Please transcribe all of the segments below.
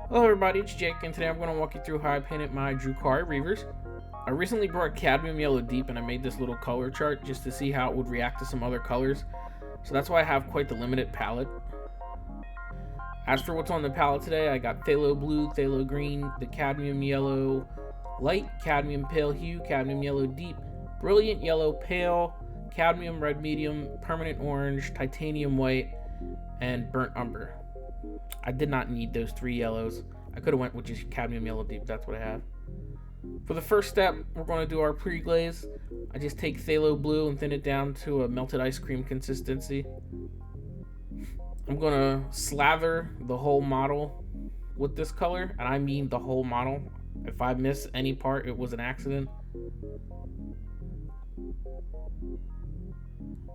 Hello everybody, it's Jake, and today I'm going to walk you through how I painted my Drukhari Reavers. I recently brought Cadmium Yellow Deep and I made this little color chart just to see how it would react to some other colors. So that's why I have quite the limited palette. As for what's on the palette today, I got Phthalo Blue, Phthalo Green, the Cadmium Yellow Light, Cadmium Pale Hue, Cadmium Yellow Deep, Brilliant Yellow Pale, Cadmium Red Medium, Permanent Orange, Titanium White, and Burnt Umber. I did not need those three yellows. I could have went with just Cadmium Yellow Deep. That's what I have. For the first step, we're going to do our Preglaze. I just take Phthalo Blue and thin it down to a melted ice cream consistency. I'm going to slather the whole model with this color, and I mean the whole model. If I miss any part, it was an accident.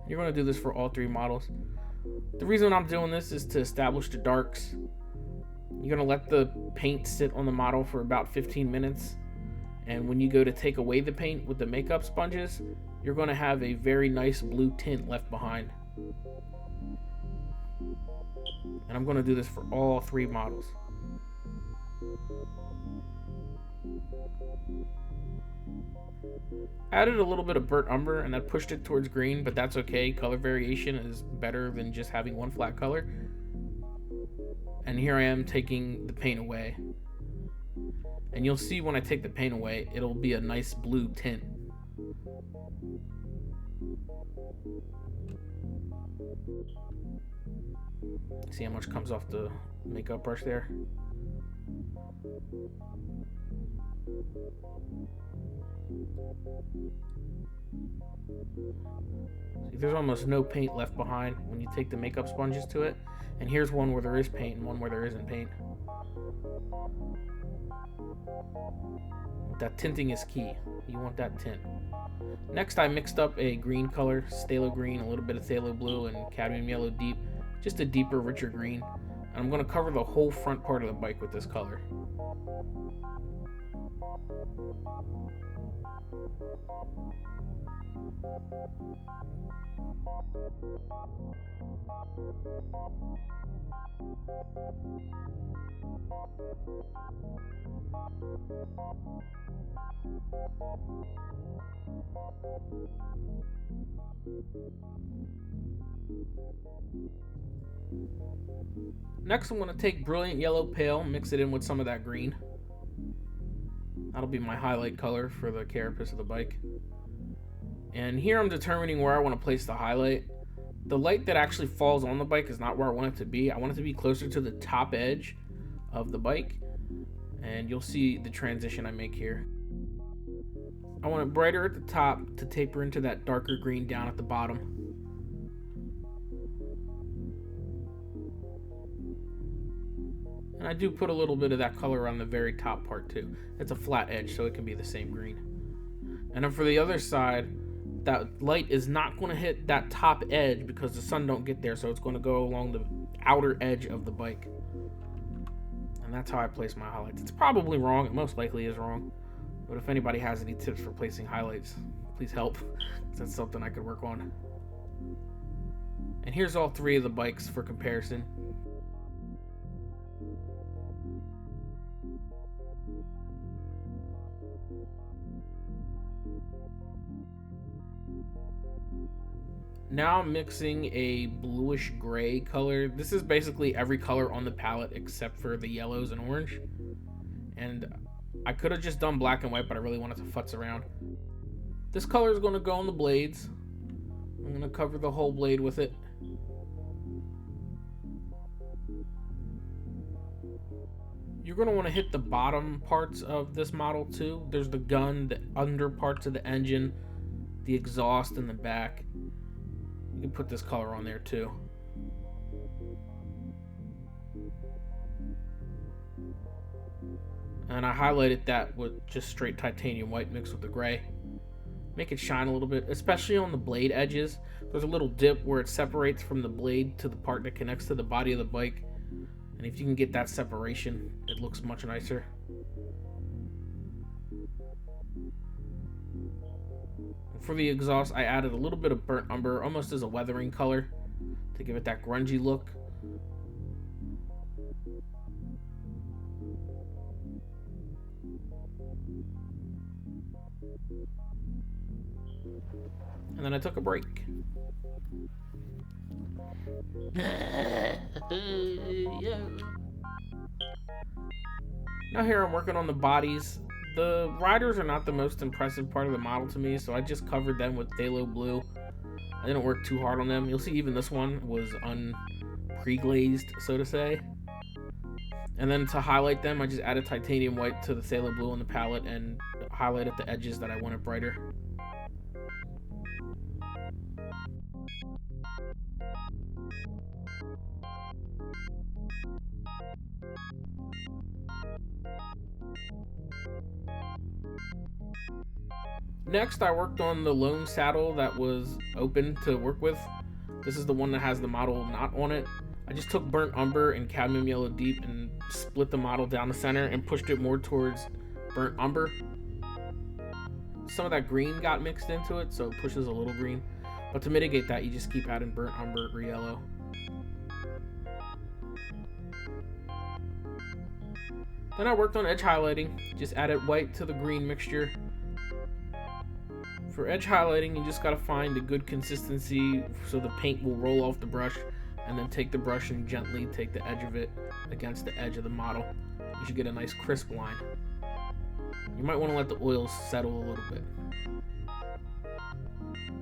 You're going to do this for all three models. The reason I'm doing this is to establish the darks. You're going to let the paint sit on the model for about 15 minutes. And when you go to take away the paint with the makeup sponges, you're going to have a very nice blue tint left behind. And I'm going to do this for all three models. Added a little bit of burnt umber and that pushed it towards green, but that's okay. Color variation is better than just having one flat color. And here I am taking the paint away. And you'll see when I take the paint away, it'll be a nice blue tint. See how much comes off the makeup brush there? See, there's almost no paint left behind when you take the makeup sponges to it. And here's one where there is paint and one where there isn't paint. That tinting is key. You want that tint. Next, I mixed up a green color, Phthalo Green, a little bit of Phthalo Blue, and Cadmium Yellow Deep. Just a deeper, richer green. And I'm going to cover the whole front part of the bike with this color. Next, I'm going to take Brilliant Yellow Pale, mix it in with some of that green. That'll be my highlight color for the carapace of the bike. And here I'm determining where I want to place the highlight. The light that actually falls on the bike is not where I want it to be. I want it to be closer to the top edge of the bike. And you'll see the transition I make here. I want it brighter at the top to taper into that darker green down at the bottom. And I do put a little bit of that color on the very top part too. It's a flat edge, so it can be the same green. And then for the other side, that light is not going to hit that top edge because the sun don't get there, so it's going to go along the outer edge of the bike. And that's how I place my highlights. It's probably wrong. It most likely is wrong. But if anybody has any tips for placing highlights, please help. That's something I could work on. And here's all three of the bikes for comparison. Now I'm mixing a bluish gray color. This is basically every color on the palette except for the yellows and orange. And I could have just done black and white, but I really wanted to futz around. This color is going to go on the blades. I'm going to cover the whole blade with it. You're going to want to hit the bottom parts of this model too. There's the gun, the under parts of the engine, the exhaust in the back. You can put this color on there too. And I highlighted that with just straight titanium white mixed with the gray. Make it shine a little bit, especially on the blade edges. There's a little dip where it separates from the blade to the part that connects to the body of the bike. And if you can get that separation, it looks much nicer. For the exhaust, I added a little bit of burnt umber, almost as a weathering color, to give it that grungy look. And then I took a break. Now here I'm working on the bodies. The riders are not the most impressive part of the model to me, so I just covered them with phthalo blue. I didn't work too hard on them. You'll see even this one was unpreglazed, so to say. And then to highlight them, I just added titanium white to the phthalo blue on the palette and highlighted the edges that I wanted brighter. Next, I worked on the lone saddle that was open to work with. This is the one that has the model knot on it. I just took burnt umber and cadmium yellow deep and split the model down the center and pushed it more towards burnt umber. Some of that green got mixed into it, so it pushes a little green. But to mitigate that, you just keep adding burnt umber or yellow. Then I worked on edge highlighting. Just added white to the green mixture. For edge highlighting, you just gotta find a good consistency so the paint will roll off the brush, and then take the brush and gently take the edge of it against the edge of the model. You should get a nice crisp line. You might want to let the oils settle a little bit.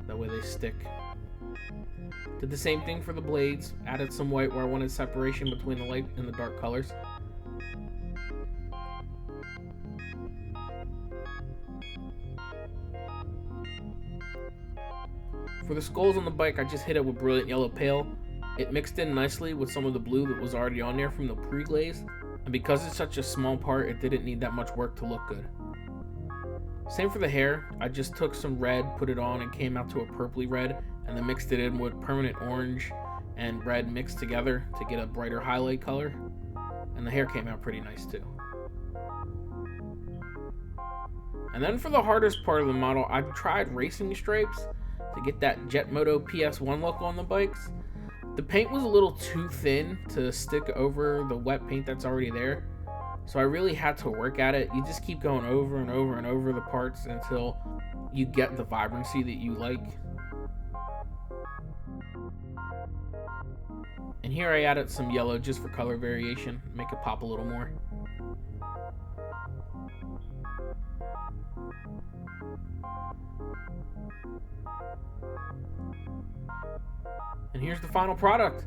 That way they stick. Did the same thing for the blades. Added some white where I wanted separation between the light and the dark colors. For the skulls on the bike, I just hit it with Brilliant Yellow Pale. It mixed in nicely with some of the blue that was already on there from the Preglaze, and because it's such a small part, it didn't need that much work to look good. Same for the hair. I just took some red, put it on, and came out to a purpley red, and then mixed it in with permanent orange and red mixed together to get a brighter highlight color, and the hair came out pretty nice too. And then for the hardest part of the model, I tried racing stripes to get that Jet Moto PS1 look on the bikes. The paint was a little too thin to stick over the wet paint that's already there, so I really had to work at it. You just keep going over and over and over the parts until you get the vibrancy that you like. And here I added some yellow just for color variation, make it pop a little more. And here's the final product.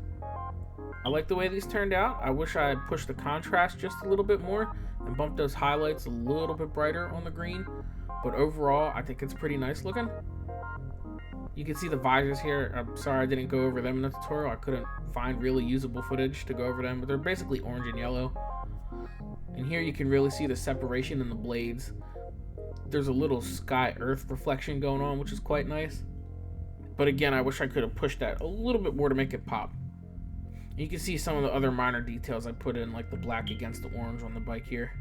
I like the way these turned out. I wish I had pushed the contrast just a little bit more and bumped those highlights a little bit brighter on the green. But overall, I think it's pretty nice looking. You can see the visors here. I'm sorry I didn't go over them in the tutorial. I couldn't find really usable footage to go over them, but they're basically orange and yellow. And here you can really see the separation in the blades. There's a little sky-earth reflection going on, which is quite nice. But again, I wish I could have pushed that a little bit more to make it pop. You can see some of the other minor details I put in, like the black against the orange on the bike here.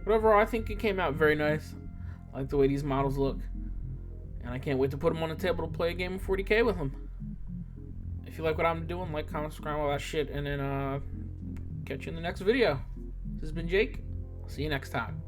But overall, I think it came out very nice. I like the way these models look. And I can't wait to put them on the table to play a game of 40K with them. If you like what I'm doing, like, comment, subscribe, all that shit, and then catch you in the next video. This has been Jake. See you next time.